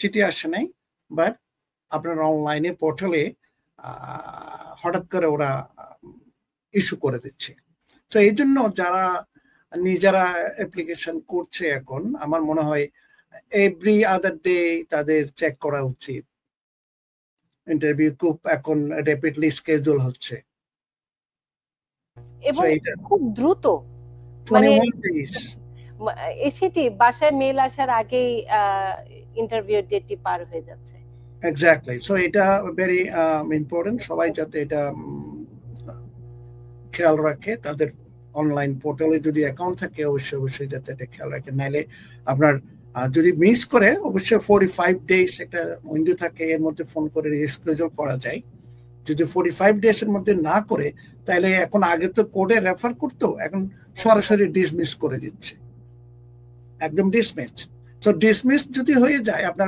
চিঠি আসে নাই, বাট আপনার অনলাইনে পোর্টালে হঠাৎ করে ওরা ইস্যু করে দিচ্ছে। তো এই জন্য যারা নিজেরা অ্যাপ্লিকেশন করছে এখন, আমার মনে হয় এভরি আদার ডে তাদের চেক করা উচিত। ইন্টারভিউ খুব এখন র্যাপিডলি স্কেজুল হচ্ছে এবং খুব দ্রুত, মানে এসেটি বাসায় মেল আসার আগেই ইন্টারভিউ ডেটটি পার হয়ে যাচ্ছে। এক্স্যাক্টলি। সো এটা ভেরি ইম্পর্টেন্ট, সবাই যাতে এটা খেয়াল রাখে। তাদের অনলাইন পোর্টালে যদি অ্যাকাউন্ট থাকে অবশ্যই যাতে এটা খেয়াল রাখে। নাইলে আপনার যদি মিস করে অবশ্যই 45 ডেজ একটা উইন্ডো থাকে, এর মধ্যে ফোন করে রিস্কেজুল করা যায়। যদি 45 ডেজ এর মধ্যে না করে, তাহলে এখন আগে তো কোর্টে রেফার করতো, এখন সরাসরি ডিসমিস করে দিচ্ছে, একদম ডিসমিস। তো ডিসমিস যদি হয়ে যায়, আপনার